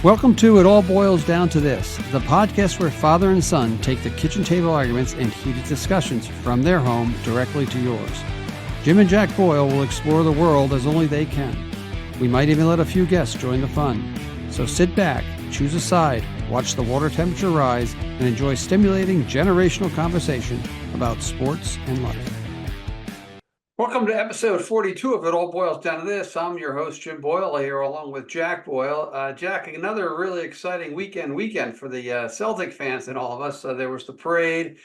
Welcome to It All Boils Down to This, the podcast where father and son take the kitchen table arguments and heated discussions from their home directly to yours. Jim and Jack Boyle will explore the world as only they can. We might even let a few guests join the fun. So sit back, choose a side, watch the water temperature rise, and enjoy stimulating generational conversation about sports and life. Welcome to episode 42 of It All Boils Down to This. I'm your host, Jim Boyle, here along with Jack Boyle. Jack, another really exciting weekend for the Celtic fans and all of us. There was the parade.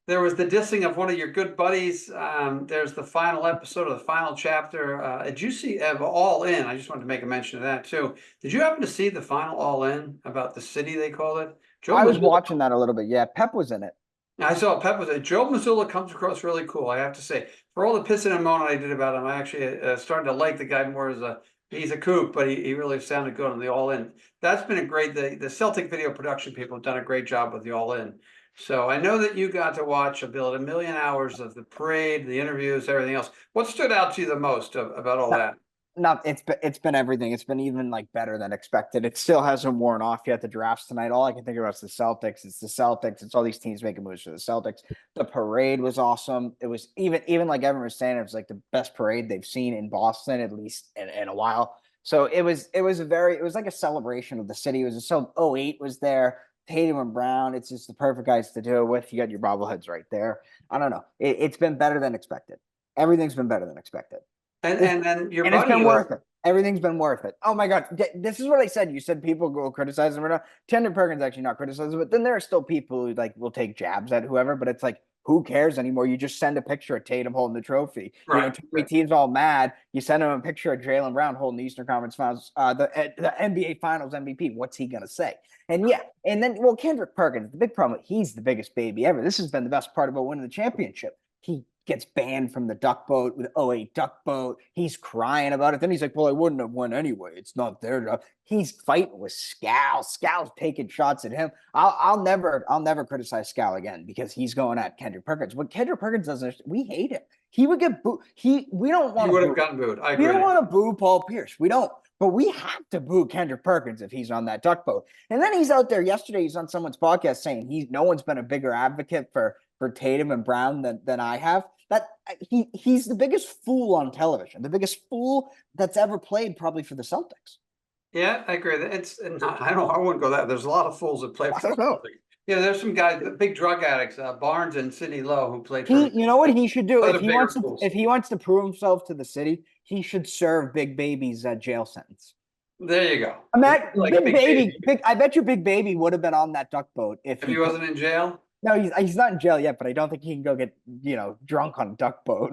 There was the dissing of one of your good buddies. There's the final episode of the final chapter. Did you see All In? I just wanted to make a mention of that, too. Did you happen to see the final All In about the city, they called it? I was watching that a little bit. Yeah, Pep was in it. I saw Pep was it. Joe Mazzulla comes across really cool, I have to say. For all the pissing and moaning I did about him, I actually started to like the guy more as he's a kook, but he really sounded good on the All In. That's been a great, the Celtic video production people have done a great job with the All In. So I know that you got to watch about 1 million hours of the parade, the interviews, everything else. What stood out to you the most about all that? No, it's been everything. It's been even better than expected. It still hasn't worn off yet. The drafts tonight, all I can think about is the Celtics. It's the Celtics. It's all these teams making moves for the Celtics. The parade was awesome. It was even like everyone was saying, it was like the best parade they've seen in Boston, at least in a while. So it was like a celebration of the city. It was so 08 was there. Tatum and Brown. It's just the perfect guys to do it with. You got your bobbleheads right there. I don't know. It's been better than expected. Everything's been better than expected. And your buddy, it's been worth it. Everything's been worth it. Oh my God, this is what I said. You said people go criticize him or not. Kendrick Perkins actually not criticizing, but then there are still people who will take jabs at whoever. But it's like, who cares anymore? You just send a picture of Tatum holding the trophy. Right. Too many teams all mad. You send him a picture of Jaylen Brown holding the Eastern Conference Finals, the NBA Finals MVP. What's he gonna say? And then Kendrick Perkins. The big problem, he's the biggest baby ever. This has been the best part about winning the championship. He gets banned from the duck boat with 08 duck boat. He's crying about it. Then he's like, well, I wouldn't have won anyway. It's not their job. He's fighting with Scal. Scal's taking shots at him. I'll never criticize Scal again because he's going at Kendrick Perkins. What Kendrick Perkins doesn't, we hate him. He would get booed. We don't want to. He would have gotten booed. I agree. We don't want to boo Paul Pierce. We don't. But we have to boo Kendrick Perkins if he's on that duck boat. And then he's out there yesterday. He's on someone's podcast saying no one's been a bigger advocate for Tatum and Brown than I have. That he's the biggest fool on television, the biggest fool that's ever played, probably for the Celtics. Yeah, I agree. I wouldn't go that. There's a lot of fools that play for the Celtics. Yeah, there's some guys, big drug addicts, Barnes and Sidney Lowe, who played for. You know what he should do if he wants to prove himself to the city, he should serve Big Baby's jail sentence. There you go. Big Baby. I bet you Big Baby would have been on that duck boat if he wasn't in jail. No, he's not in jail yet, but I don't think he can go get drunk on a duck boat.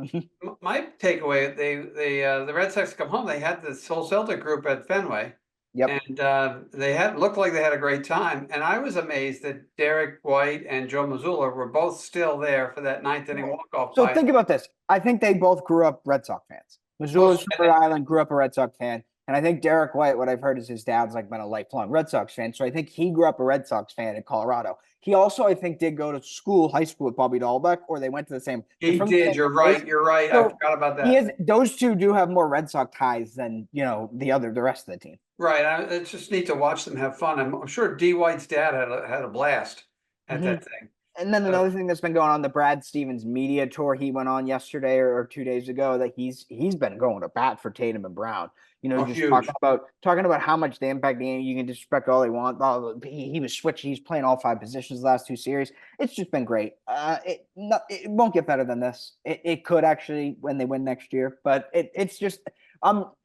My takeaway: the Red Sox come home. They had this whole Celtic group at Fenway. Yep. And they looked like they had a great time. And I was amazed that Derek White and Joe Mazzulla were both still there for that ninth inning walk-off. So think about this. I think they both grew up Red Sox fans. Mazzulla's from Rhode Island, grew up a Red Sox fan. And I think Derek White, what I've heard is his dad's been a lifelong Red Sox fan. So I think he grew up a Red Sox fan in Colorado. He also, I think, did go to high school with Bobby Dahlbeck, or they went to the same. He did. You're right. So I forgot about that. Those two do have more Red Sox ties than the rest of the team. Right. It's just neat to watch them have fun. I'm sure D. White's dad had a blast at that thing. And then another thing that's been going on, the Brad Stevens media tour he went on yesterday or 2 days ago, that he's been going to bat for Tatum and Brown. Talking about how much they impact the game. You can disrespect all they want. He was switching. He's playing all 5 positions the last 2 series. It's just been great. It won't get better than this. It could actually when they win next year, but it's just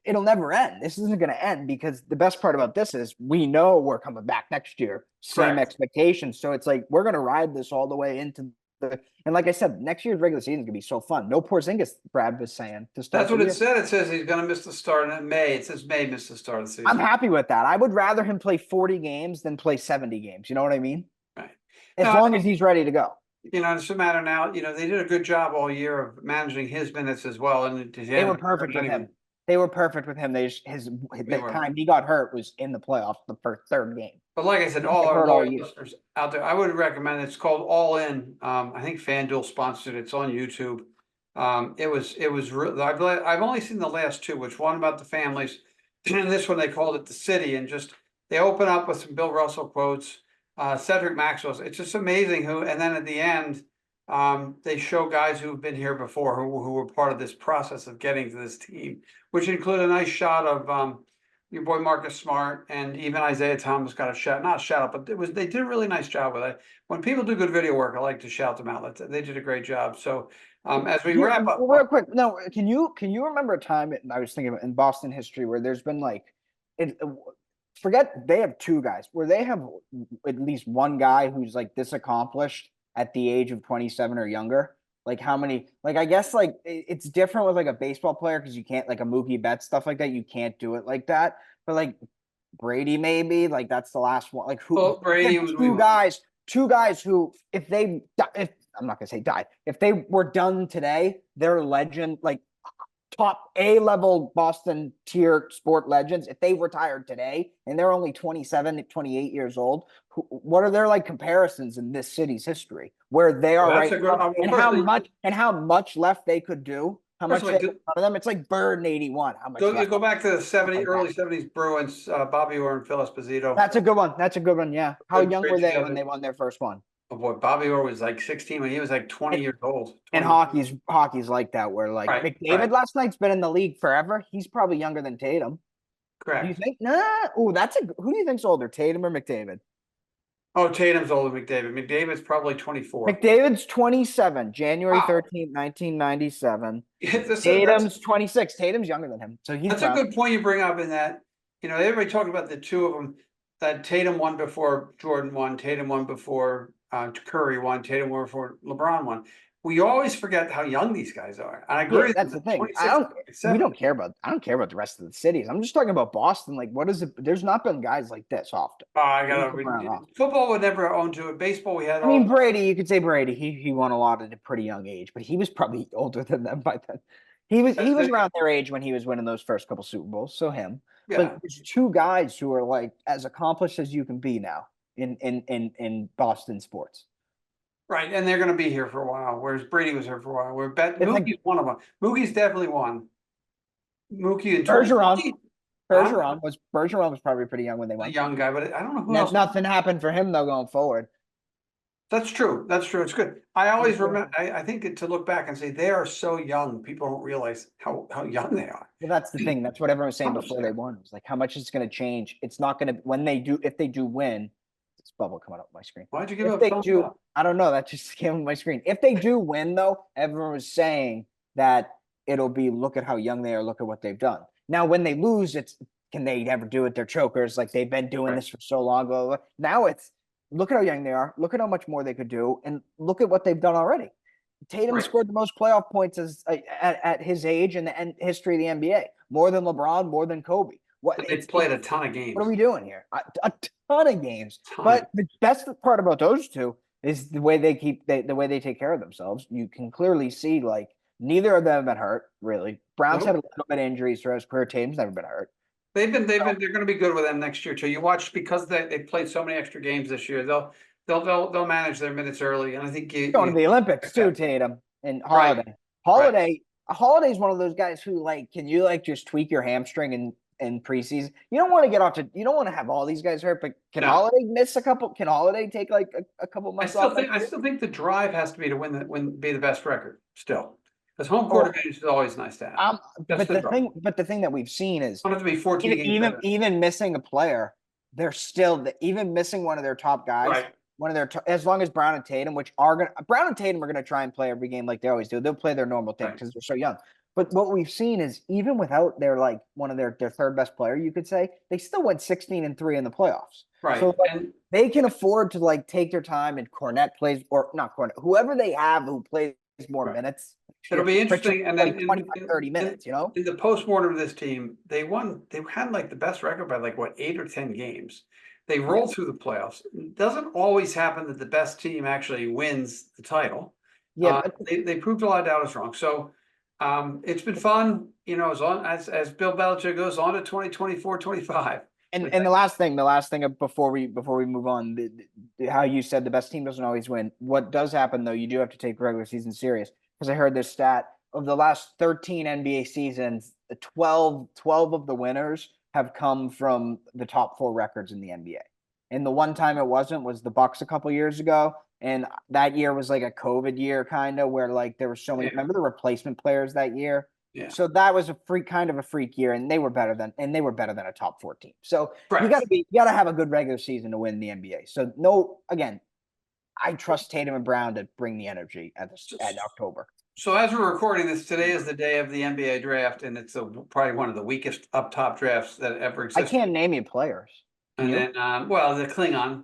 it'll never end. This isn't going to end because the best part about this is we know we're coming back next year. Same expectations. So it's like we're going to ride this all the way into and like I said, next year's regular season is going to be so fun. No Porzingis, Brad was saying. That's what it said. It says he's going to miss the start in May. It says May missed the start of the season. I'm happy with that. I would rather him play 40 games than play 70 games. You know what I mean? Right. As long as he's ready to go. It's a matter now. They did a good job all year of managing his minutes as well. And they were perfect with him. They were perfect with him. The time he got hurt was in the playoffs, the third game. But like I said, all our listeners out there, I would recommend it. It's called All In. I think FanDuel sponsored it. It's on YouTube. It was real. I've only seen the last 2, which one about the families, and this one they called it the city, and just They open up with some Bill Russell quotes, Cedric Maxwell's. It's just amazing and then at the end, they show guys who've been here before, who were part of this process of getting to this team, which include a nice shot of your boy Marcus Smart, and even Isaiah Thomas got not a shout out, but they did a really nice job with it. When people do good video work, I like to shout them out. They did a great job. So as we wrap up, real quick, no, can you remember a time I was thinking in Boston history where there's been like forget they have two guys where they have at least one guy who's like this accomplished at the age of 27 or younger. Like how many? Like I guess like it's different with like a baseball player because you can't like a Mookie Betts stuff like that. You can't do it like that. But like Brady, maybe like that's the last one. Like who? Well, Brady was two guys who if I'm not gonna say died, if they were done today, they're legend like top A-level Boston tier sport legends. If they retired today and they're only 27, 28 years old, what are their like comparisons in this city's history where they are right now, and how much left they could do? How much they of them? It's like Bird in 81. How much go back to the early 70s Bruins, Bobby Orr and Phil Esposito. That's a good one. Yeah. How young were they when they won their first one? Oh boy, Bobby Orr was like 16 when he was like 20 years old. 20. And hockey's like that, where like McDavid last night's been in the league forever. He's probably younger than Tatum. Correct. Do you think? Nah. Oh, who do you think's older, Tatum or McDavid? Oh, Tatum's older than McDavid. McDavid's probably 24. McDavid's 27, January 13th, 1997. Tatum's 26. Tatum's younger than him. So that's a good point you bring up in that, everybody talking about the two of them, that Tatum won before Jordan won, Tatum won before Curry won, Tatum won before LeBron won. We always forget how young these guys are. And I agree. That's the thing. I don't care about the rest of the cities. I'm just talking about Boston. Like, what is it? There's not been guys like this often. Football would never own to it. Baseball, we had. I mean, Brady. You could say Brady. He won a lot at a pretty young age, but he was probably older than them by then. He was around their age when he was winning those first couple Super Bowls. So him. Yeah. But there's two guys who are like as accomplished as you can be now in Boston sports. Right, and they're going to be here for a while, whereas Brady was here for a while. Mookie's one of them. Mookie's definitely one. Mookie and Bergeron was probably pretty young when they won. A young guy, but I don't know who else. Nothing happened for him though going forward. That's true. It's good. I always remember. I think to look back and say they are so young. People don't realize how young they are. Well, that's the thing. That's what everyone was saying before they won. It was like how much it's going to change. It's not going to if they do win. This bubble coming up my screen. Why'd you give up? I don't know. That just came on my screen. If they do win, though, everyone was saying that it'll be look at how young they are, look at what they've done. Now, when they lose, it's can they ever do it? They're chokers. Like they've been doing this for so long. Now it's look at how young they are, look at how much more they could do, and look at what they've done already. Tatum scored the most playoff points at his age in the history of the NBA, more than LeBron, more than Kobe. They've played a ton of games. What are we doing here? A ton of games. But the best part about those two is the way they take care of themselves. You can clearly see like neither of them have been hurt, really. Brown's had a little bit of injuries throughout his career. Tatum's never been hurt. They're going to be good with them next year too. You watch because they played so many extra games this year. They'll manage their minutes early, and I think going to the Olympics too, Tatum and Holiday. Holiday's one of those guys who like can you like just tweak your hamstring in preseason. You don't want to you don't want to have all these guys hurt, but can Holiday miss a couple? Can Holiday take like a couple months off? I still think the drive has to be to be the best record still. Because home court advantage is always nice to have. But the thing that we've seen is don't have to be 14 games even missing a player, they're still even missing one of their top guys. Right. One of their as long as Brown and Tatum, Brown and Tatum are gonna try and play every game like they always do. They'll play their normal thing because they're so young. But what we've seen is even without their like one of their third best player, you could say they still went 16-3 in the playoffs. Right. So they can afford to like take their time and Cornette plays or not Cornette, whoever they have who plays more minutes. It'll be interesting. And then 25-30 minutes, in the postmortem of this team, they had like the best record by like 8 or 10 games. They roll through the playoffs. It doesn't always happen that the best team actually wins the title. Yeah, they proved a lot of doubters wrong. So it's been fun, as Bill Belichick goes on to 2024-25. And the last thing before we move on, how you said the best team doesn't always win. What does happen though, you do have to take regular season serious because I heard this stat of the last 13 NBA seasons, 12 of the winners have come from the top 4 records in the NBA. And the one time it wasn't was the Bucks a couple years ago. And that year was like a COVID year, kind of, where like there were so many. Remember the replacement players that year? Yeah. So that was a kind of a freak year, and they were better than a top 4 team. So you gotta have a good regular season to win the NBA. So again, I trust Tatum and Brown to bring the energy at October. So as we're recording this, today is the day of the NBA draft, and it's probably one of the weakest up top drafts that ever existed. I can't name you players. And then, the Klingon.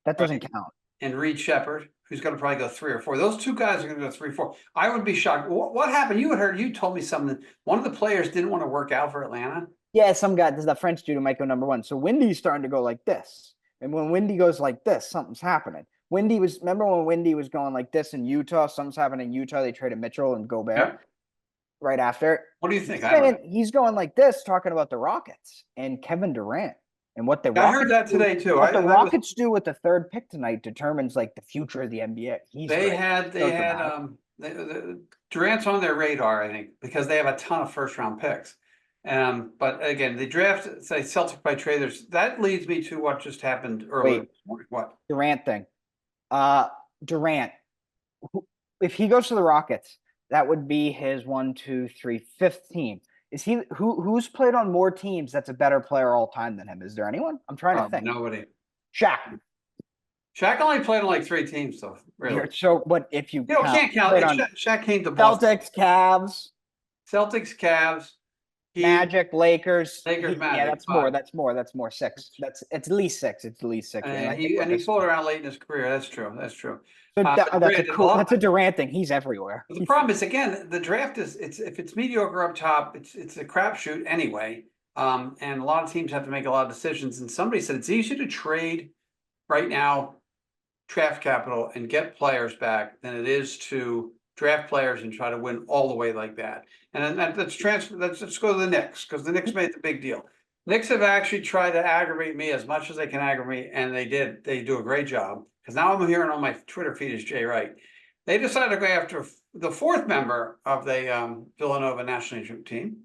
That doesn't count. And Reed Shepard, who's going to probably go 3 or 4. Those 2 guys are going to go 3 or 4. I would be shocked. What happened? You told me something. One of the players didn't want to work out for Atlanta. Yeah, some guy. This is the French dude who might go number 1. So Wendy's starting to go like this. And when Wendy goes like this, something's happening. Remember when Wendy was going like this in Utah? Something's happening in Utah. They traded Mitchell and Gobert right after. What do you think? He's going like this, talking about the Rockets and Kevin Durant. And what I heard that today too. What the Rockets do with the 3rd pick tonight determines like the future of the NBA. They had Durant's on their radar, I think, because they have a ton of 1st-round picks. But again, the draft, say Celtics by trade, that leads me to what just happened earlier this morning. What? Durant thing. Durant, if he goes to the Rockets, that would be his 5th team. Is he who's played on more teams that's a better player all time than him? Is there anyone? I'm trying to think. Nobody. Shaq only played on like 3 teams, though. Really. So, but if you can't count. Shaq came to Boston. Celtics, Cavs, Magic, Lakers. Magic. Yeah, that's 5. more. That's more. 6. It's at least 6. And he fooled around late in his career. That's true. So that's a Durant thing. He's everywhere. But the problem is, again, the draft is if it's mediocre up top, it's a crapshoot anyway. And a lot of teams have to make a lot of decisions. And somebody said it's easier to trade right now draft capital and get players back than it is to draft players and try to win all the way like that. And then let's go to the Knicks, because the Knicks made the big deal. Knicks have actually tried to aggravate me as much as they can aggravate me, and they did. They do a great job. Because now I'm hearing on my Twitter feed is Jay Wright. They decided to go after the 4th member of the Villanova national team.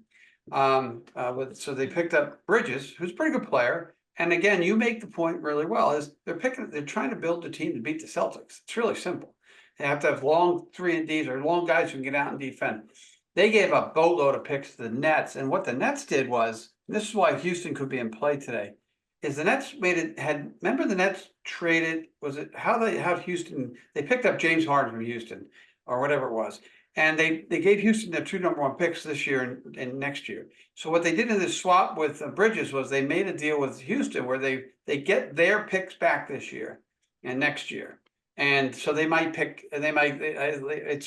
So they picked up Bridges, who's a pretty good player. And again, you make the point really well, is they're trying to build a team to beat the Celtics. It's really simple. They have to have long 3-and-Ds or long guys who can get out and defend. They gave a boatload of picks to the Nets. And what the Nets did was, this is why Houston could be in play today, is the Nets remember the Nets traded, how Houston, they picked up James Harden from Houston or whatever it was. And they gave Houston their 2 number 1 picks this year and next year. So what they did in this swap with Bridges was they made a deal with Houston where they get their picks back this year and next year. And so they might pick, it's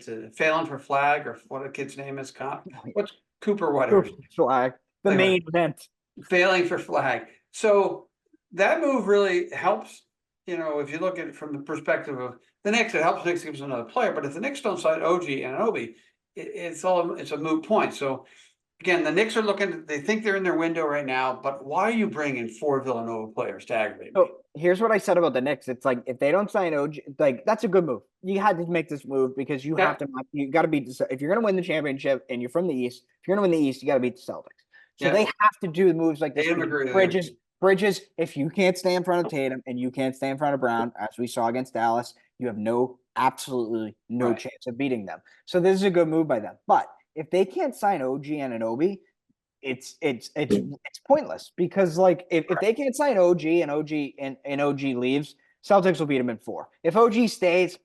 a failing for Flag, or what a kid's name is. What's Cooper, whatever. Flag, the main event. Failing for Flag. So that move really helps, if you look at it from the perspective of the Knicks, it helps Knicks gives another player. But if the Knicks don't sign OG and Obi, it's a moot point. So again, the Knicks are they think they're in their window right now, but why are you bringing 4 Villanova players to aggravate me? Here's what I said about the Knicks. It's like, if they don't sign OG, like, that's a good move. You had to make this move because you got to beat if you're going to win the championship and you're from the East, if you're going to win the East, you got to beat the Celtics. So they have to do moves like this. Bridges, if you can't stay in front of Tatum and you can't stay in front of Brown, as we saw against Dallas, you have absolutely no chance of beating them. So this is a good move by them. But if they can't sign OG and Anunoby, it's pointless, because like if they can't sign OG and OG leaves, Celtics will beat them in 4. If OG stays,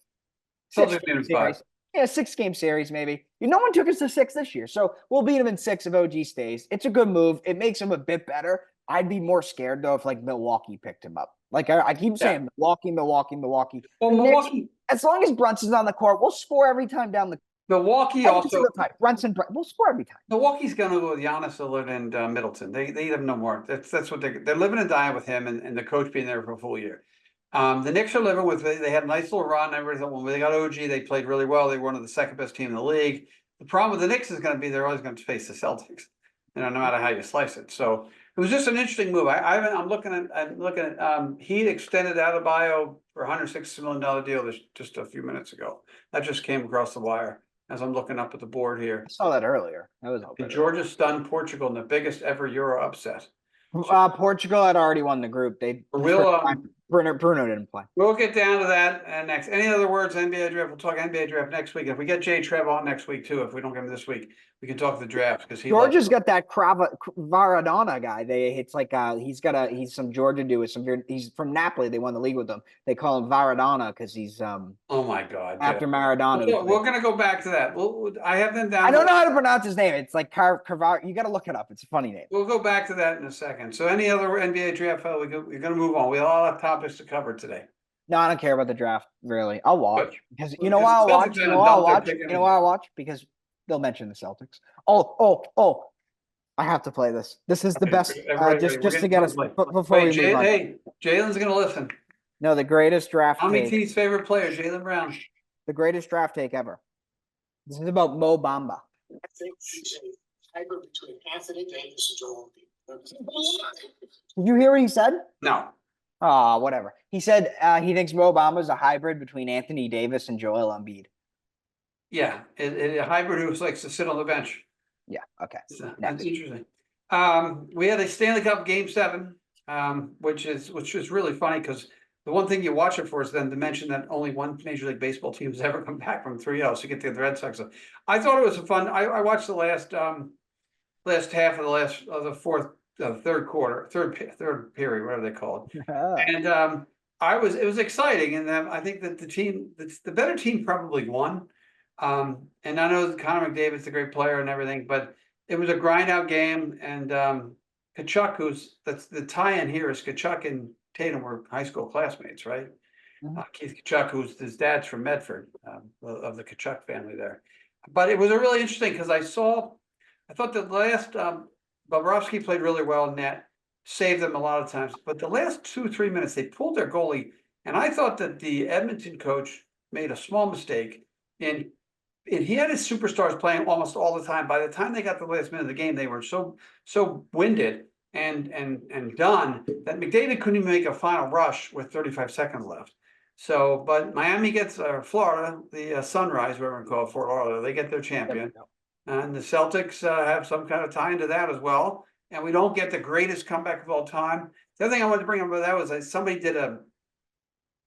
Celtics beat them 5. Yeah, 6-game series maybe. No one took us to 6 this year, so we'll beat them in 6 if OG stays. It's a good move. It makes them a bit better. I'd be more scared though if like Milwaukee picked him up. Like I keep saying, Milwaukee. Well, Milwaukee, as long as Brunson's on the court, we'll score every time down the. Milwaukee also. Brunson, we'll score every time. Milwaukee's going to go with Giannis, Lillard, and Middleton. They have no more. That's what they're living and dying with him, and the coach being there for a full year. The Knicks are living with. They had a nice little run. Everybody thought when they got OG, they played really well. They were one of the 2nd best team in the league. The problem with the Knicks is going to be they're always going to face the Celtics, no matter how you slice it. So it was just an interesting move. I'm looking at. He extended Adebayo for $160 million deal just a few minutes ago. That just came across the wire. as I'm looking up at the board here. I saw that earlier. That was all. Georgia stunned Portugal in the biggest ever Euro upset. Portugal had already won the group. Bruno didn't play. We'll get down to that next. Any other words? NBA draft. We'll talk NBA draft next week. If we get Jay Trev on next week too, if we don't get him this week, we can talk the draft because Georgia's got that Varadona guy. He's some Georgia dude with some. He's from Napoli. They won the league with him. They call him Varadona because he's Oh my God! After Maradona. We're gonna go back to that. I have them down. I don't know how to pronounce his name. It's like Carvar. You got to look it up. It's a funny name. We'll go back to that in a second. So, any other NBA draft? We're gonna move on. We all have topics to cover today. No, I don't care about the draft really. I'll watch because you know why I'll watch. You know why I'll watch. You know why I'll watch because they'll mention the Celtics. Oh! I have to play this. This is the best. Just to get us before we move on. Hey, Jalen's gonna listen. No, the greatest draft. Tommy T's favorite player, Jaylen Brown. The greatest draft take ever. This is about Mo Bamba. I think he's a hybrid between Anthony Davis and Joel Embiid. Did you hear what he said? No. Whatever. He said he thinks Mo Bamba is a hybrid between Anthony Davis and Joel Embiid. Yeah, a hybrid who likes to sit on the bench. Yeah. Okay. That's interesting. We had a Stanley Cup Game 7, which is really funny because the one thing you watch it for is then to mention that only one Major League Baseball team has ever come back from 3-0. So you get the Red Sox. I thought it was a fun. I watched the last half of the third period, whatever they call it, and it was exciting, and I think that the better team probably won. And I know Connor McDavid's a great player and everything, but it was a grind out game, and Kachuk, that's the tie-in here is Kachuk and Tatum were high school classmates, right? Mm-hmm. Keith Kachuk, his dad's from Medford, of the Kachuk family there. But it was a really interesting because I thought the last Bobrovsky played really well in net, saved them a lot of times. But the last 2-3 minutes, they pulled their goalie, and I thought that the Edmonton coach made a small mistake. And he had his superstars playing almost all the time. By the time they got to the last minute of the game, they were so winded and done that McDavid couldn't even make a final rush with 35 seconds left. So, but Miami gets Florida, the Sunrise, whatever we call it, Fort Lauderdale, they get their champion. And the Celtics have some kind of tie into that as well. And we don't get the greatest comeback of all time. The other thing I wanted to bring up about that was that somebody did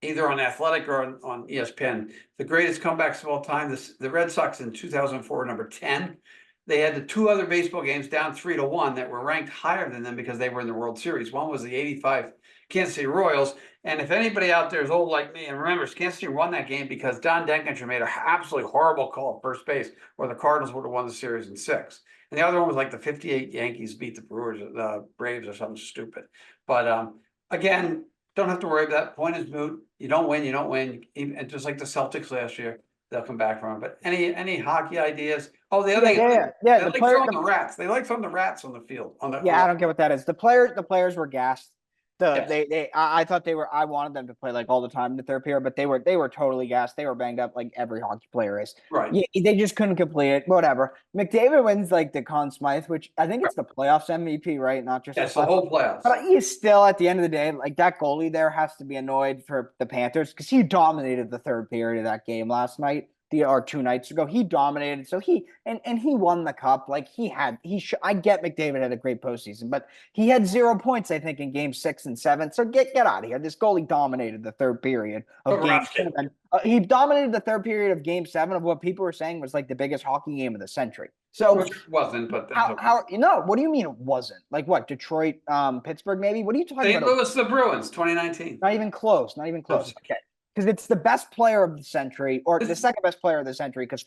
either on Athletic or on ESPN, the greatest comebacks of all time. The Red Sox in 2004 were number 10. They had the two other baseball games down 3-1 that were ranked higher than them because they were in the World Series. One was the '85 Kansas City Royals. And if anybody out there is old like me and remembers, Kansas City won that game because Don Denkinger made an absolutely horrible call at first base, or the Cardinals would have won the series in 6. And the other one was like the '58 Yankees beat the Braves or something stupid. But again, don't have to worry about that. Point is moot. You don't win, you don't win. And just like the Celtics last year, they'll come back from it. But any hockey ideas? Oh, the other thing, they like throwing the rats. They like throwing the rats on the field. I don't get what that is. The players were gassed. I thought they were. I wanted them to play like all the time in the third period, but they were totally gassed. They were banged up like every hockey player is. Right. They just couldn't complete it. Whatever. McDavid wins like the Conn Smythe, which I think it's the playoffs MVP, right? Not just the whole playoffs. But he's still at the end of the day, like that goalie there has to be annoyed for the Panthers because he dominated the third period of that game last night. Or 2 nights ago, he dominated. So he won the cup. Like I get McDavid had a great postseason, but he had 0 points, I think, in game 6 and 7. So get out of here. This goalie dominated the third period of game 7. He dominated the third period of game 7 of what people were saying was like the biggest hockey game of the century. So which wasn't, but what do you mean it wasn't? Like what? Detroit, Pittsburgh, maybe? What are you talking about? St. Louis, the Bruins, 2019. Not even close. Okay. Because it's the best player of the century, or the second best player of the century. Because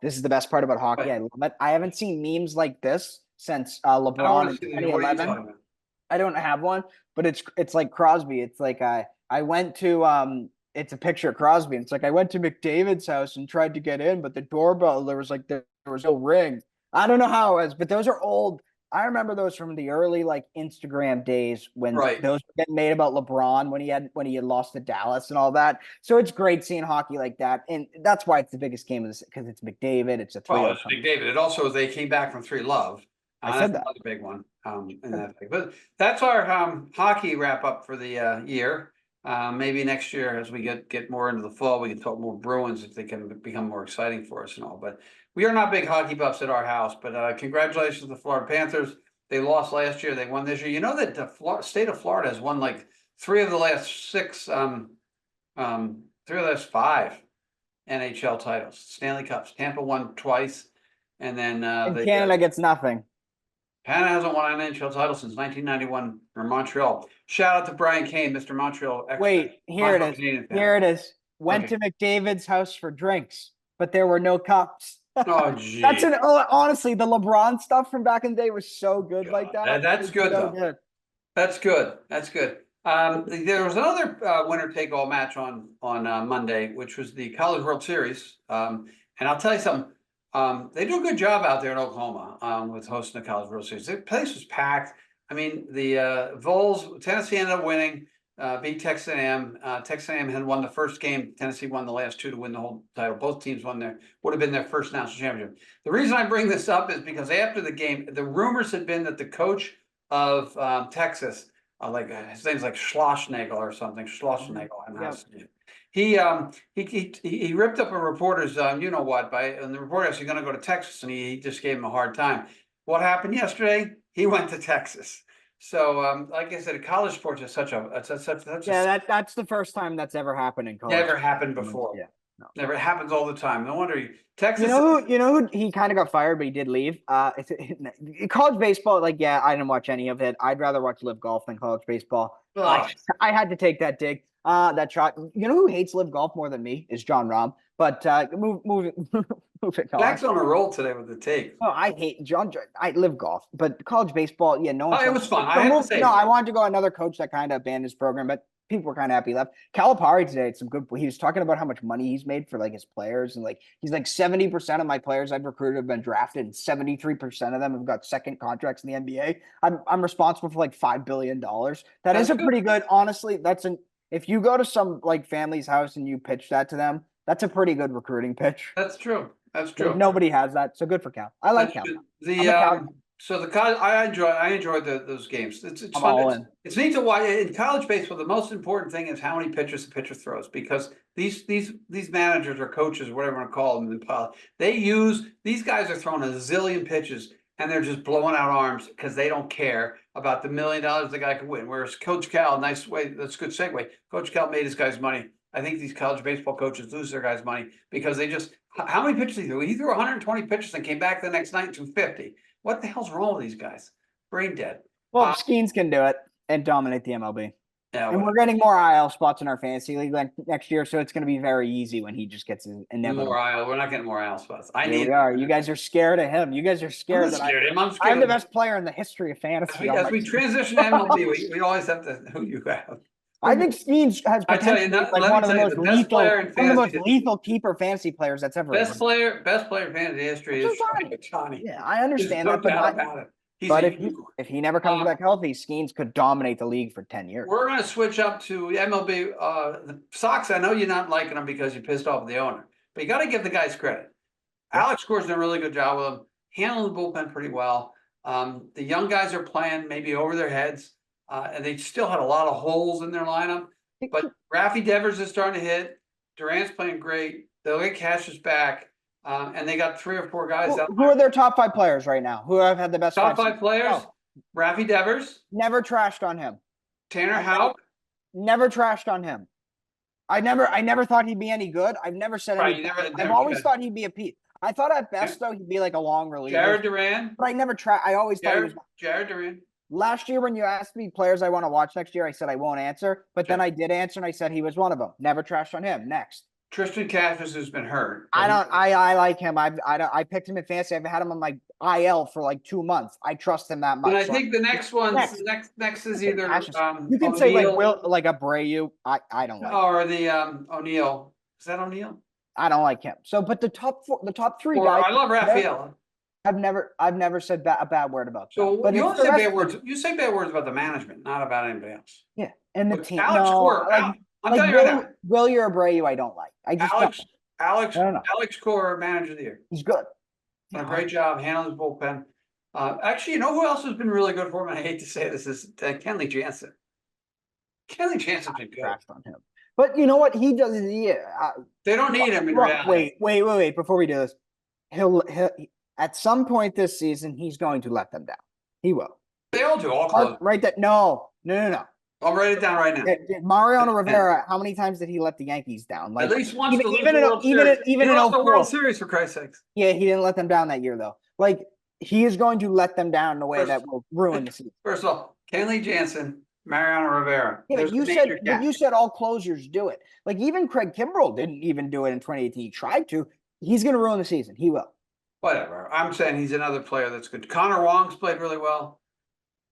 this is the best part about hockey. I love it. I haven't seen memes like this since LeBron in 2011. I don't have one, but it's like Crosby. It's like I went to it's a picture of Crosby. And it's like I went to McDavid's house and tried to get in, but the doorbell there was no ring. I don't know how it was, but those are old. I remember those from the early like Instagram days when those were getting made about LeBron when he had lost to Dallas and all that. So it's great seeing hockey like that, and that's why it's the biggest game of this because it's McDavid. It's a 3. Well, it's McDavid. It also they came back from 3-love. I said that's another big one. In that thing. But that's our hockey wrap up for the year. Maybe next year, as we get more into the fall, we can talk more Bruins if they can become more exciting for us and all. But we are not big hockey buffs at our house. But congratulations to the Florida Panthers. They lost last year. They won this year. You know that the state of Florida has won like 3 of the last 6, 3 of the last 5 NHL titles, Stanley Cups. Tampa won twice, and then And Canada gets nothing. Canada hasn't won an NHL title since 1991 for Montreal. Shout out to Brian Kane, Mr. Montreal. Wait, here it is. Here it is. Went to McDavid's house for drinks, but there were no cups. Oh, gee. Honestly, the LeBron stuff from back in the day was so good like that. That's good, so though. good. That's good. That's good. There was another winner take all match on Monday, which was the College World Series. And I'll tell you something. They do a good job out there in Oklahoma with hosting the College World Series. The place was packed. I mean, the Vols, Tennessee ended up winning, beat Texas A&M. Texas A&M had won the first game. Tennessee won the last 2 to win the whole title. Both teams would have been their first national championship. The reason I bring this up is because after the game, the rumors had been that the coach of Texas, his name's like Schlossnagel or something. Schlossnagel. He ripped up a reporter's you know what, and the reporter said, "You're going to go to Texas," and he just gave him a hard time. What happened yesterday? He went to Texas. So like I said, college sports is such that's the first time that's ever happened in college. Never happened before. Yeah. No. Never happens all the time. No wonder Texas. You know who he kind of got fired, but he did leave. College baseball, I didn't watch any of it. I'd rather watch live golf than college baseball. I had to take that dig. That shot. You know who hates live golf more than me is John Rahm. But move it. Jack's on a roll today with the take. Oh, I hate John. I live golf, but college baseball, no one. It was fun. I wanted to go another coach that kind of abandoned his program, but people were kind of happy he left. Calipari today had some good. He was talking about how much money he's made for his players, and he's 70% of my players I've recruited have been drafted, and 73% of them have got second contracts in the NBA. I'm responsible for $5 billion. That's is a pretty good. Honestly, if you go to some family's house and you pitch that to them, that's a pretty good recruiting pitch. That's true. That's true. Nobody has that, so good for Cal. I like Cal. So the college, I enjoyed those games. It's fun. It's neat to watch. In college baseball, the most important thing is how many pitches the pitcher throws, because these managers or coaches, whatever you want to call them, these guys are throwing a zillion pitches and they're just blowing out arms because they don't care about the $1 million the guy could win. Whereas Coach Cal, nice way, that's a good segue. Coach Cal made his guys money. I think these college baseball coaches lose their guys money because how many pitches he threw? He threw 120 pitches and came back the next night to 50. What the hell's wrong with these guys? Brain dead. Well, Skeens can do it and dominate the MLB. Yeah, and we're getting more IL spots in our fantasy league next year, so it's going to be very easy when he just gets inevitable. More IL. We're not getting more IL spots. We are. You guys are scared of him. You guys are scared that I'm the best player in the history of fantasy. As we transition to MLB, we always have to who you have. I think Skeens has potential one of the most lethal keeper fantasy players that's ever best player in fantasy history is Johnny. Yeah, I understand that, but if he never comes back healthy, Skeens could dominate the league for 10 years. We're going to switch up to MLB. The Sox, I know you're not liking them because you pissed off the owner, but you got to give the guys credit. Alex Core's done a really good job with them, handling the bullpen pretty well. The young guys are playing maybe over their heads. And they still had a lot of holes in their lineup, but Rafi Devers is starting to hit. Durant's playing great. They'll get Cassius back, and they got 3 or 4 guys. Who are their top 5 players right now? Who have had the best top 5 players? Oh. Rafi Devers. Never trashed on him. Tanner Houck. Never trashed on him. I never thought he'd be any good. I've never said anything. I've always thought he'd be a Pete. I thought at best though he'd be a long reliever. Jared Duran. But I never I always thought he was Jared Duran. Last year, when you asked me players I want to watch next year, I said I won't answer. But then I did answer, and I said he was one of them. Never trashed on him. Next, Tristan Cassis has been hurt. I like him. I picked him in fantasy. I've had him on my IL for 2 months. I trust him that much. And I think the next one, next is either you can say Abreu. I don't like. Or the O'Neill. Is that O'Neill? I don't like him. So, but the top 3 guys. I love Raphael. I've never said a bad word about them. So but you say bad words. You say bad words about the management, not about anybody else. Yeah, and the team. Alex Cora, I'm telling you right now. Willie Abreu, I don't like. Alex Cora, manager of the year. He's good. Done a great job handling his bullpen. Actually, you know who else has been really good for him? And I hate to say this is Kenley Jansen. Kenley Jansen's been good. Crashed on him. But you know what he does? They don't need him in reality. Wait. Before we do this, he'll at some point this season he's going to let them down. He will. They all do. All close. Right. That no. I'll write it down right now. Mariano Rivera, how many times did he let the Yankees down? Like at least once. Even in the 04. World Series, for Christ's sakes. Yeah, he didn't let them down that year though. Like he is going to let them down in a way that will ruin the season. First of all, Kenley Jansen, Mariano Rivera. Yeah, but you said all closers do it. Like even Craig Kimbrell didn't even do it in 2018. He tried to. He's going to ruin the season. He will. Whatever. I'm saying he's another player that's good. Connor Wong's played really well.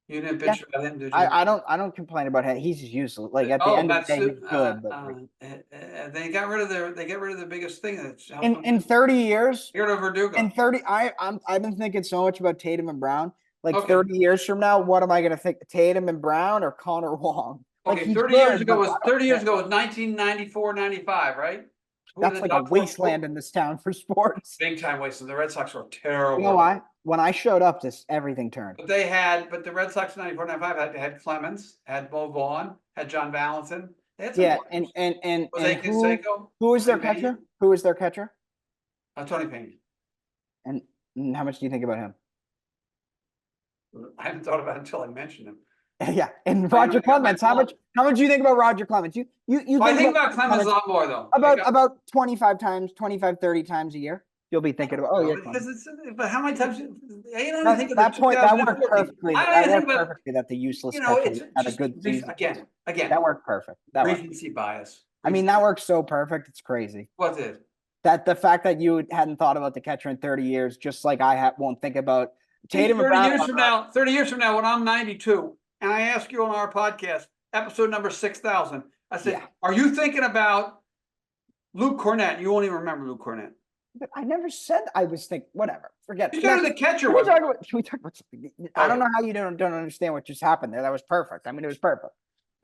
You didn't bitch about him, did you? I don't complain about him. He's just useless. Like at the end of the day, he's good. But they got rid of the biggest thing that's in 30 years. Get rid of Verdugo. In 30, I've been thinking so much about Tatum and Brown. Like 30 years from now, what am I going to think? Tatum and Brown or Connor Wong? Like okay, 30 years ago was 1994, 95, right? That's like a wasteland in this town for sports. Big time wasteland. The Red Sox were terrible. You know why? When I showed up, everything turned. But the Red Sox in 94, 95 had Clemens, had Mo Vaughn, had John Valentin. Yeah, and who was their catcher? Who was their catcher? Tony Pena. And how much do you think about him? I haven't thought about it until I mentioned him. Yeah, and Roger Clemens. How much do you think about Roger Clemens? You I think about Clemens a lot more though. About 25 times, 25, 30 times a year. You'll be thinking about but how many times that worked perfectly. That worked perfectly that the useless catcher had a good season. Again. That worked perfect. Recency bias. I mean, that worked so perfect, it's crazy. What did? That the fact that you hadn't thought about the catcher in 30 years, just like I won't think about Tatum. 30 years from now, when I'm 92, and I ask you on our podcast, episode number 6,000, I said, are you thinking about Luke Cornett? You won't even remember Luke Cornett. But I never said I was thinking. Whatever, forget it. The catcher. Should we talk about something? I don't know how you don't understand what just happened there. That was perfect. I mean, it was perfect.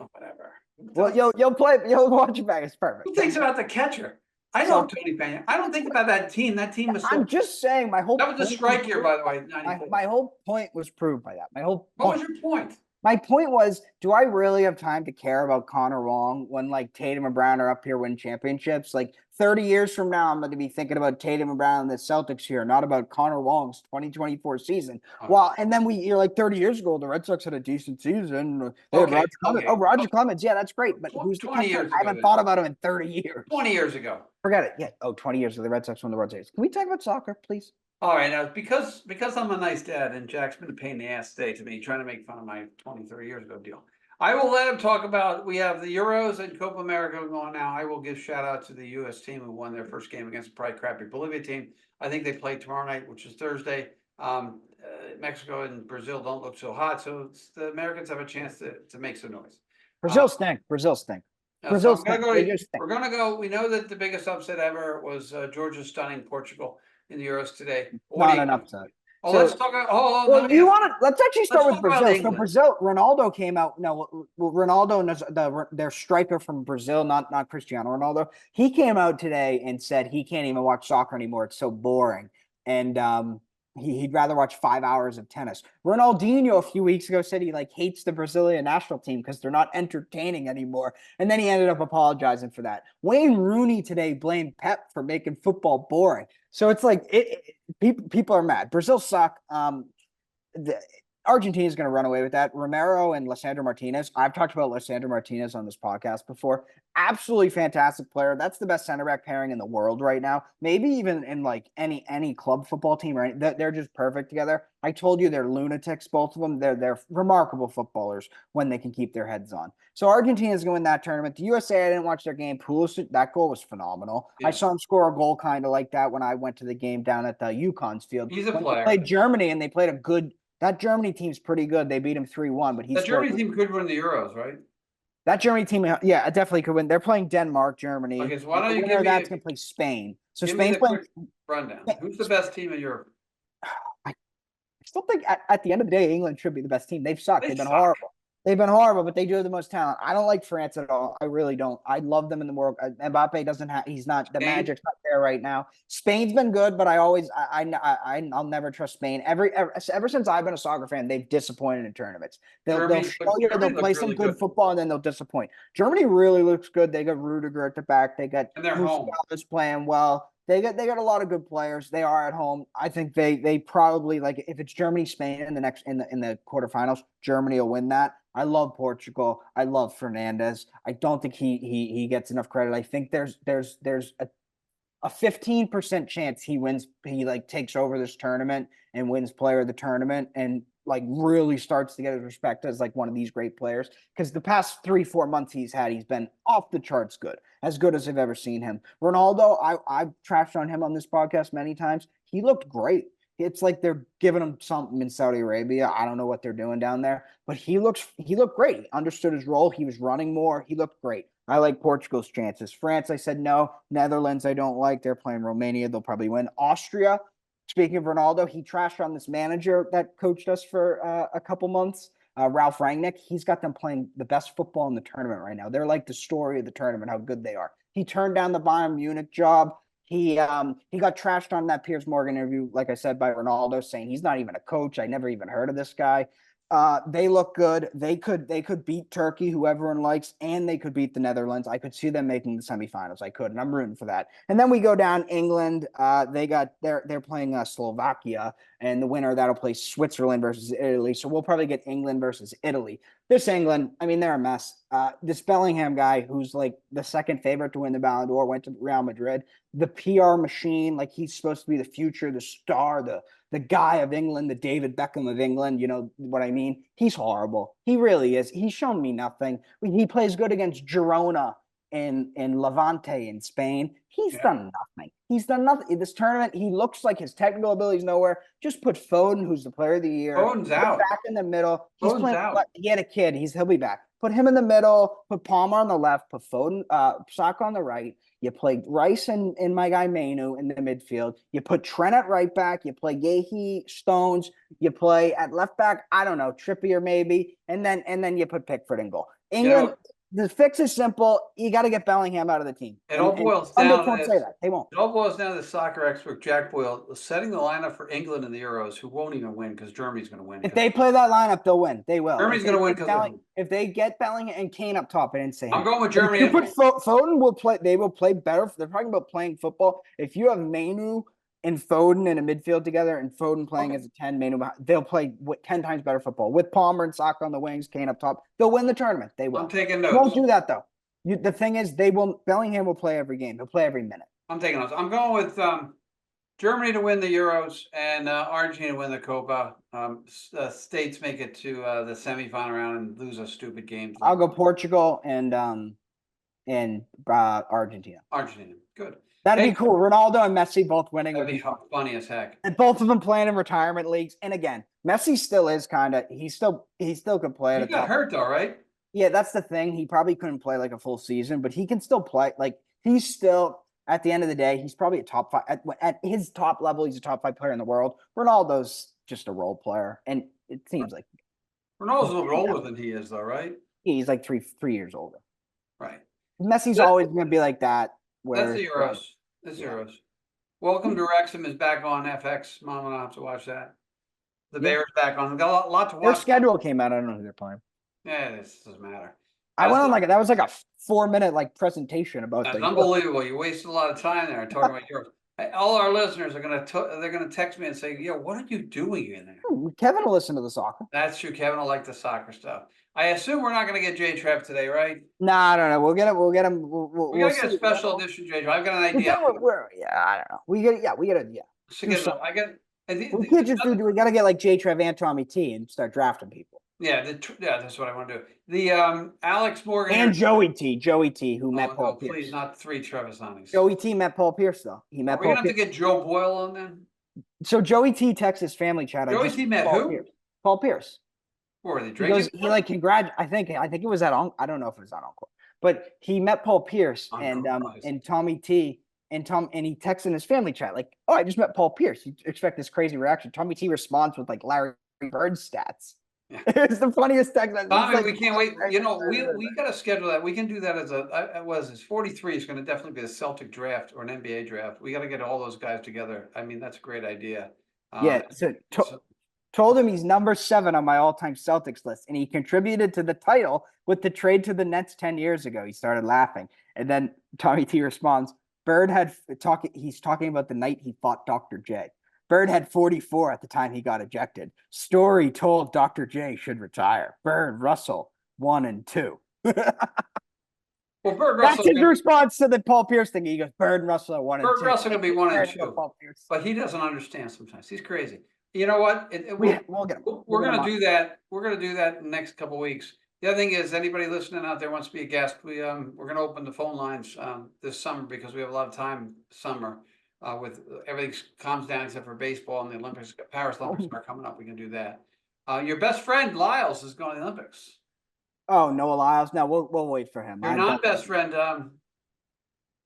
Oh, whatever. Well, you'll watch it back. It's perfect. Who thinks about the catcher? I know Tony Pena. I don't think about that team. That team was. I'm just saying. That was a strike year, by the way. My whole point was proved by that. What was your point? My point was, do I really have time to care about Connor Wong when like Tatum and Brown are up here winning championships? Like 30 years from now, I'm going to be thinking about Tatum and Brown and the Celtics here, not about Connor Wong's 2024 season. Well, and then you're like 30 years ago, the Red Sox had a decent season. Roger Clemens. Yeah, that's great. But who's 20 years ago? I haven't thought about him in 30 years. 20 years ago. Forget it. Yeah. 20 years ago, the Red Sox won the World Series. Can we talk about soccer, please? All right, now because I'm a nice dad and Jack's been a pain in the ass today to me, trying to make fun of my 20, 30 years ago deal. I will let him talk about, we have the Euros and Copa America going on now. I will give shout out to the U.S. team who won their first game against the probably crappy Bolivia team. I think they play tomorrow night, which is Thursday. Mexico and Brazil don't look so hot, so the Americans have a chance to make some noise. Brazil stink. We're gonna go. We know that the biggest upset ever was Georgia stunning Portugal in the Euros today. Not an upset. Oh, let's talk about. Let's actually start with Brazil. So Brazil, Ronaldo came out. No, Ronaldo, their striker from Brazil, not Cristiano Ronaldo. He came out today and said he can't even watch soccer anymore. It's so boring, and he'd rather watch 5 hours of tennis. Ronaldinho a few weeks ago said he hates the Brazilian national team because they're not entertaining anymore. And then he ended up apologizing for that. Wayne Rooney today blamed Pep for making football boring. So it's people are mad. Brazil suck. Argentina is going to run away with that. Romero and Lisandro Martinez. I've talked about Lisandro Martinez on this podcast before. Absolutely fantastic player. That's the best center back pairing in the world right now. Maybe even in any club football team, right? They're just perfect together. I told you they're lunatics, both of them. They're remarkable footballers when they can keep their heads on. So Argentina is going to win that tournament. The USA, I didn't watch their game. Pulisic, that goal was phenomenal. Yeah. I saw him score a goal kind of like that when I went to the game down at the UConn's field. He's a player. They played Germany and they played a good. That Germany team's pretty good. They beat him 3-1, but that Germany team could win the Euros, right? That Germany team, yeah, it definitely could win. They're playing Denmark, Germany. Okay, so why don't you give me that's going to play Spain. So give Spain's playing. Rundown. Who's the best team in Europe? I still think at the end of the day, England should be the best team. They've sucked. They've been horrible. They've been horrible, but they do have the most talent. I don't like France at all. I really don't. I love them in the world. Mbappe doesn't have. He's not the magic's not there right now. Spain's been good, but I'll never trust Spain. Ever since I've been a soccer fan, they've disappointed in tournaments. They'll show you they'll play some good football and then they'll disappoint. Germany really looks good. They got Rudiger at the back. They got Musiala's playing well. They got a lot of good players. They are at home. I think they probably, like, if it's Germany Spain in the quarterfinals, Germany will win that. I love Portugal. I love Fernandez. I don't think he gets enough credit. I think there's a 15% chance he wins. He takes over this tournament and wins player of the tournament and really starts to get his respect as one of these great players. Because the past 3-4 months he's been off the charts good as I've ever seen him. Ronaldo, I've trashed on him on this podcast many times. He looked great. It's like they're giving him something in Saudi Arabia. I don't know what they're doing down there, but he looked great. He understood his role. He was running more. He looked great. I like Portugal's chances. France, I said no. Netherlands, I don't like. They're playing Romania. They'll probably win. Austria, speaking of Ronaldo, he trashed on this manager that coached us for a couple months, Ralph Rangnick. He's got them playing the best football in the tournament right now. They're like the story of the tournament, how good they are. He turned down the Bayern Munich job. He got trashed on that Piers Morgan interview, like I said, by Ronaldo, saying he's not even a coach. I never even heard of this guy. They look good. They could beat Turkey, who everyone likes, and they could beat the Netherlands. I could see them making the semifinals. I could, and I'm rooting for that. And then we go down England. They're playing Slovakia, and the winner that'll play Switzerland versus Italy. So we'll probably get England versus Italy. This England, I mean, they're a mess. This Bellingham guy, who's the second favorite to win the Ballon d'Or, went to Real Madrid. The PR machine, he's supposed to be the future, the star, the guy of England, the David Beckham of England. You know what I mean? He's horrible. He really is. He's shown me nothing. He plays good against Girona in Levante in Spain. He's done nothing. He's done nothing. This tournament, he looks like his technical ability is nowhere. Just put Foden, who's the player of the year. Foden's out. Back in the middle. He's Foden's playing. Out. He had a kid. He'll be back. Put him in the middle. Put Palmer on the left. Put Foden, Saka on the right. You play Rice and my guy Mainu in the midfield. You put Trent at right back. You play Yehi, Stones. You play at left back. I don't know, Trippier maybe, and then you put Pickford in goal. England. The fix is simple. You got to get Bellingham out of the team. It all boils down to say that. They won't. It all boils down to the soccer expert Jack Boyle setting the lineup for England in the Euros, who won't even win because Germany's going to win. If they play that lineup, they'll win. They will. Germany's going to win because if they get Bellingham and Kane up top, I didn't say. I'm going with Germany. If you put Foden will play. They will play better. They're talking about playing football. If you have Mainu and Foden in a midfield together, and Foden playing as a 10, Mainu, they'll play 10 times better football with Palmer and Saka on the wings, Kane up top. They'll win the tournament. They will. I'm taking notes. They won't do that though. The thing is, Bellingham will play every game. He'll play every minute. I'm taking notes. I'm going with Germany to win the Euros and Argentina to win the Copa. States make it to the semifinal round and lose a stupid game. I'll go Portugal and Argentina. Argentina, good. That'd be cool. Ronaldo and Messi both winning. That'd be funny as heck. And both of them playing in retirement leagues. And again, Messi still is he still could play at He got hurt though, right? Yeah, that's the thing. He probably couldn't play a full season, but he can still play. He's still, at the end of the day, he's probably a top 5 at his top level. He's a top 5 player in the world. Ronaldo's just a role player, and it seems like Ronaldo's a little older than he is, though, right? He's three years older. Right. Messi's always going to be like that. That's the Euros. That's the Euros. Welcome to Wrexham is back on FX. Mom and I have to watch that. The Bears back on. We've got a lot to watch. Their schedule came out. I don't know who they're playing. Yeah, this doesn't matter. I went on that was a 4-minute presentation about. That's unbelievable. You wasted a lot of time there talking about Euros. All our listeners are gonna text me and say, "Yo, what are you doing in there?" Kevin will listen to the soccer. That's true. Kevin will like the soccer stuff. I assume we're not gonna get J Trev today, right? No. We'll get him. We'll get a special edition J Trev. I've got an idea. I don't know. We get it. We can't just do. We got to get J Trev and Tommy T and start drafting people. Yeah, that's what I want to do. The Alex Morgan and Joey T, who met Paul Pierce. Please, not 3 Trevisanis. Joey T met Paul Pierce though. He met. Are we gonna have to get Joe Boyle on then? So Joey T texts his family chat. Joey T met who? Pierce. Paul Pierce. Or they drinking? He I think it was at I don't know if it was at Encore, but he met Paul Pierce and Tommy T and he texts in his family chat I just met Paul Pierce. You expect this crazy reaction. Tommy T responds with Larry Bird stats. Yeah. It's the funniest text. Tommy, we can't wait. You know, we got to schedule that. We can do that as it's 43 is going to definitely be a Celtic draft or an NBA draft. We got to get all those guys together. I mean, that's a great idea. Yeah. Told him he's number 7 on my all-time Celtics list, and he contributed to the title with the trade to the Nets 10 years ago. He started laughing, and then Tommy T responds, he's talking about the night he fought Dr. J. Bird had 44 at the time he got ejected. Story told Dr. J should retire. Bird, Russell, 1 and 2. Well, Bird That's Russell, his response to the Paul Pierce thing. He goes, Bird and Russell are 1 and 2. Bird Russell gonna be 1 and 2. Paul Pierce. But he doesn't understand sometimes. He's crazy. You know what? We'll get him. We're going to do that. We're going to do that in the next couple of weeks. The other thing is, anybody listening out there wants to be a guest. We're going to open the phone lines this summer because we have a lot of time summer with everything calms down except for baseball and the Olympics. Paris Olympics are coming up. We can do that. Your best friend Lyles is going to the Olympics. Oh, Noah Lyles. No, we'll wait for him. Your non-best friend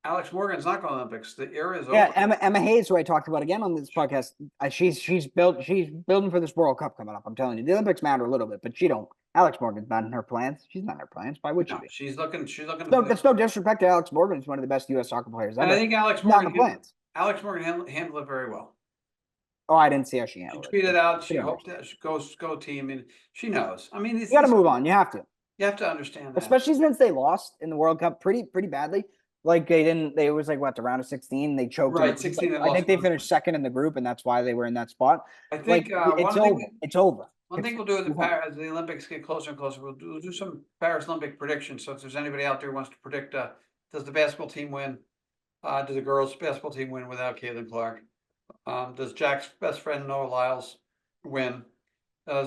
Alex Morgan's not going to the Olympics. The era is over. Yeah, Emma Hayes, who I talked about again on this podcast, she's building for this World Cup coming up. I'm telling you, the Olympics matter a little bit, but she don't. Alex Morgan's not in her plans. She's not in her plans. Why would she be? She's looking. No, that's no disrespect to Alex Morgan. He's one of the best U.S. soccer players ever. And I think Alex Morgan handled it very well. Oh, I didn't see how she handled it. She tweeted out. She hoped that she go team, and she knows. I mean, you got to move on. You have to. You have to understand that, especially since they lost in the World Cup pretty badly. Like they didn't. They was like what, the round of 16. They choked. Right, 16. I think they finished second in the group, and that's why they were in that spot. I think it's over. One thing we'll do as the Olympics get closer and closer, we'll do some Paris Olympic predictions. So if there's anybody out there who wants to predict, does the basketball team win? Does the girls' basketball team win without Caitlin Clark? Does Jack's best friend Noah Lyles win?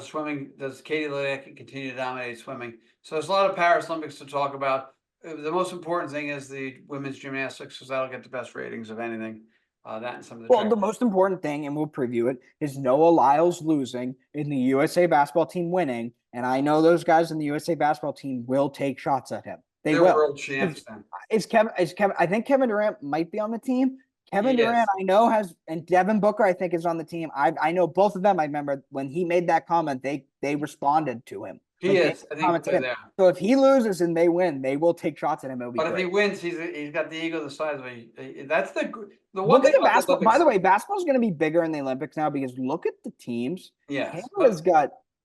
Swimming, does Katie Ledecky continue to dominate swimming? So there's a lot of Paris Olympics to talk about. The most important thing is the women's gymnastics, because that'll get the best ratings of anything. That and some of the the most important thing, and we'll preview it, is Noah Lyles losing and the USA basketball team winning. And I know those guys in the USA basketball team will take shots at him. They're will. World champs then. Is Kevin? I think Kevin Durant might be on the team. Kevin Durant, I know and Devin Booker, I think, is on the team. I know both of them. I remember when he made that comment, they responded to him. He is. I think there. So if he loses and they win, they will take shots at him. But if he wins, he's got the ego the size of a. That's the one look thing at the basketball. By the way, basketball is going to be bigger in the Olympics now because look at the teams. Yeah,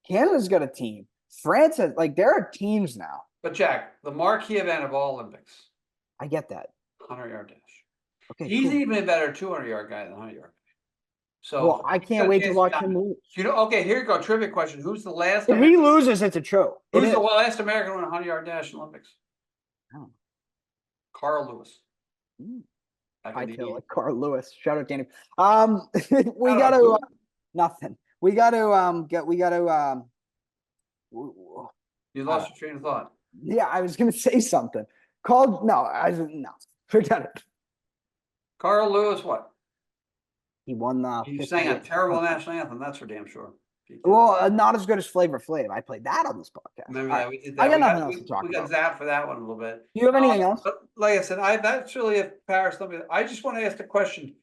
Canada's got a team. France has there are teams now. But Jack, the marquee event of all Olympics. I get that. 100-yard dash. Okay, he's even a better 200-yard guy than 100-yard. So I can't wait to watch him lose. Okay, here you go. Trivia question: who's the last? If he loses, it's a choke. Who's the last American to win a 100-yard dash in Olympics? Oh. Carl Lewis. I feel like Carl Lewis. Shout out Danny. We got to nothing. We got to You lost your train of thought. Yeah, I was going to say something. No, forget it. Carl Lewis, what? He won the. He sang a terrible national anthem. That's for damn sure. Well, not as good as Flavor Flav. I played that on this podcast. Remember that? We did that. I got nothing else to talk about. We got zapped for that one a little bit. Do you have anything else? Like I said, that's really a Paris Olympics. I just want to ask the question: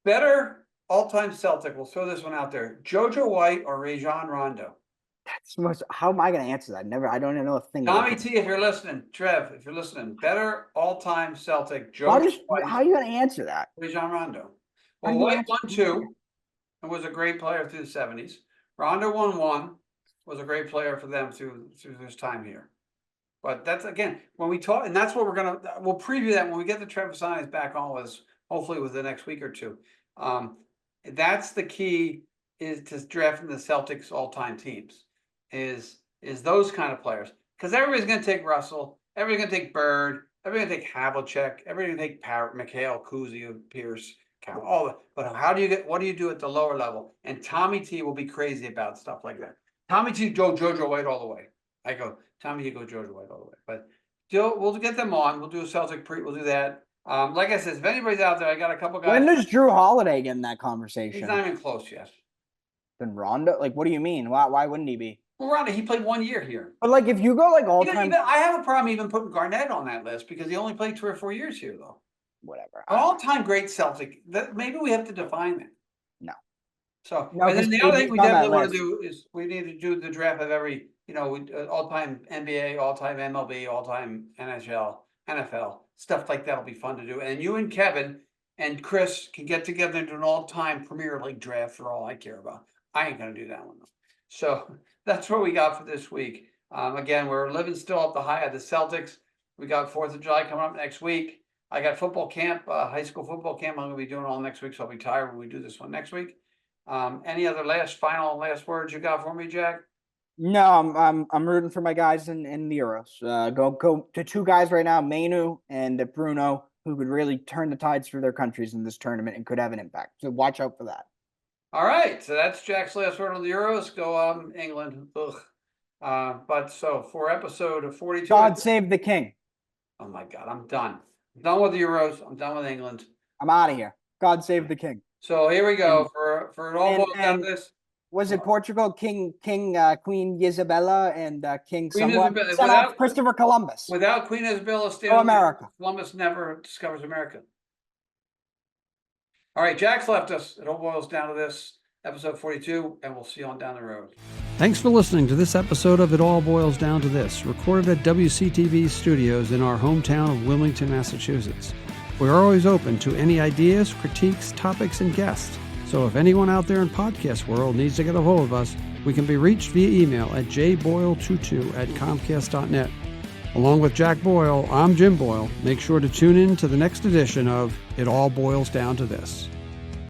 better all-time Celtic? We'll throw this one out there: JoJo White or Rajon Rondo? How am I going to answer that? I don't even know a thing. Tommy T, if you're listening, Trev, if you're listening, better all-time Celtic: JoJo White. How are you going to answer that? Rajon Rondo. Well, White won 2 and was a great player through the 70s. Rondo won 1, was a great player for them through his time here. But that's, again, when we talk, and that's what we'll preview that when we get the Trevisanis back on with us, hopefully with the next week or two. That's the key, is to drafting the Celtics all-time teams, is those kind of players. Because everybody's going to take Russell, everybody's going to take Bird, everybody's going to take Havlicek, everybody's going to take Mikhail, Kuzia, Pierce, but what do you do at the lower level? And Tommy T will be crazy about stuff like that. Tommy T go JoJo White all the way. I go Tommy T go JoJo White all the way. But still, we'll get them on. We'll do a Celtic we'll do that. Like I said, if anybody's out there, I got a couple guys. When does Drew Holiday get in that conversation? He's not even close yet. Then Rondo, what do you mean? Why wouldn't he be? Well, Rondo, he played 1 year here. But if you go all time, I have a problem even putting Garnett on that list because he only played 3 or 4 years here though. Whatever. An all-time great Celtic. Maybe we have to define that. No. So, No, and then 'cause the other thing we KD's on that definitely want to list. do is we need to do the draft of every, all-time NBA, all-time MLB, all-time NHL, NFL, stuff like that'll be fun to do. And you and Kevin and Chris can get together and do an all-time Premier League draft for all I care about. I ain't gonna do that one though. So that's what we got for this week. Again, we're living still up the high of the Celtics. We got 4th of July coming up next week. I got football camp, high school football camp. I'm gonna be doing all next week, so I'll be tired when we do this one next week. Any other last words you got for me, Jack? No, I'm rooting for my guys in the Euros. Go to 2 guys right now, Mainu and Bruno, who could really turn the tides for their countries in this tournament and could have an impact. So watch out for that. All right, so that's Jack's last word on the Euros. Go England. Ugh. But so for episode 42. God save the king. Oh my God, I'm done. I'm done with the Euros. I'm done with England. I'm out of here. God save the king. So here we go for it all boils down to this. Was it Portugal, Queen Isabella, and King Queen someone Isabella, sent out Christopher Columbus? Without Queen Isabella, America. Columbus never discovers America. All right, Jack's left us. It all boils down to this, episode 42, and we'll see you on down the road. Thanks for listening to this episode of It All Boils Down to This, recorded at WCTV Studios in our hometown of Wilmington, Massachusetts. We're always open to any ideas, critiques, topics, and guests. So if anyone out there in podcast world needs to get a hold of us, we can be reached via email at jboyle22@comcast.net. Along with Jack Boyle, I'm Jim Boyle. Make sure to tune in to the next edition of It All Boils Down to This.